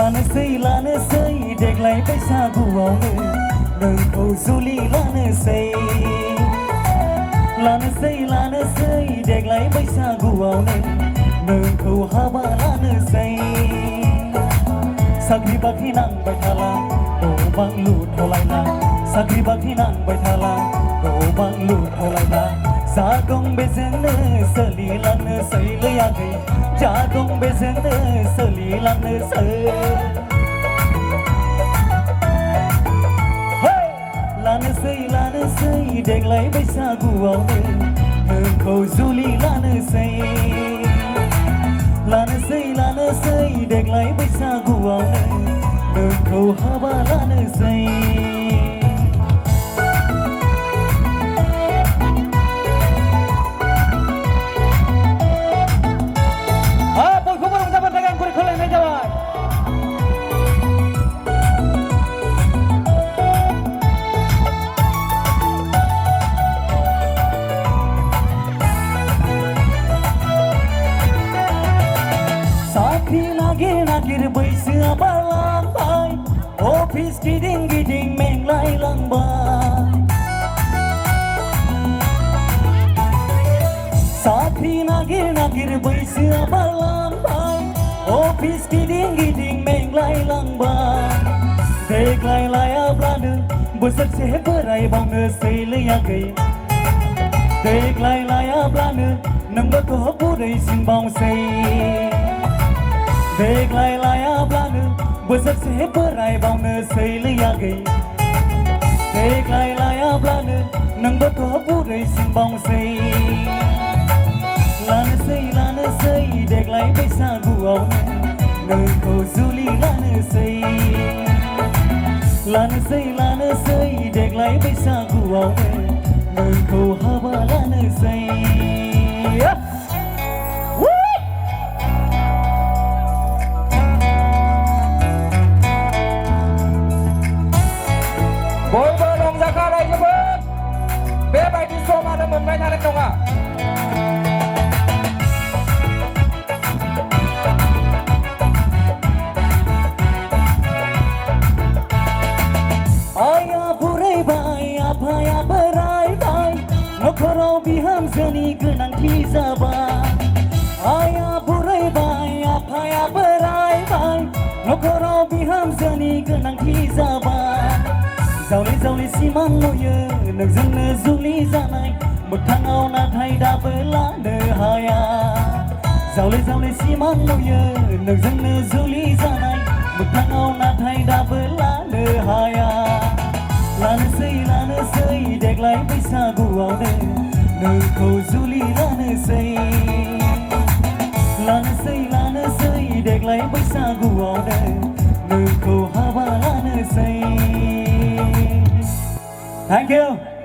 लानोसै देग्लाय बैसागुआवनो नोंखौ जुलि लानोसै देग्लाय बैसागुआवनो नोंखौ हाबा लानोसै साख्रि बाख्रि नांबाय थाला न' बां लुथ'लायला साख्रि बाख्रि नांबाय थाला न' बां लुथ'लायला जा दं बेजोंनो सोलिलांनोसै लैयाखै जा दं बेजोंनो सोलिलांनोसै लानोसै देग्लाय बैसागुआवनो नोंखौ जुलि लानोसै देग्लाय बैसागुआवनो नोंखौ हाबा लानोसै बयखौबो रंजाबाय थागोन गुरै खालामनाय जाबाय नागिर बैसोआ बारलांबाय अफिस गिदिं मेंलायलांबाय साख्रि नागिर बैसोआ बारलांबाय अफिस गिदिं मेंलायलांबाय देग्लाय लायाब्लानो बोसोरसे बोरायबावनोसै लैयाखै देग्लाय लायाब्लानो नोंबोथ' बुरैसिनबावसै देग्लाय लायाब्लानो बोसोरसे बोरायबावनोसै लैयाखै देग्लाय लायाब्लानो नोंबोथ' बुरैसिनबावसै लानोसै देग्लाय बैसागुआवनो नोंखौ जुलि लानोसै देग्लाय बैसागुआवनो नोंखौ हाबा लानोसै बयबो रंजाखालायजोबोद बेबायदि समानो मोनबाय थानाय नङा आइया बुरैबाय आफाया बोरायबाय नखराव बिहामजोनि गोनांथि जाबाय आइया बुरैबाय आफाया बोरायबाय नखराव बिहामजोनि गोनांथि जाबाय जावले सिमां नुयो नोंजोंनो जुलि जानाय मोगथाङाव नाथाय दाबो लानो हाया जावले सिमां नुयो नोंजोंनो जुलि जानाय मोगथाङाव नाथाय दाबो लानो हाया लानोसै देग्लाय बैसागुआवनो नोंखौ जुलि लानोसै देग्लाय बैसागुआवनो नोंखौ हाबा लानोसै Thank you.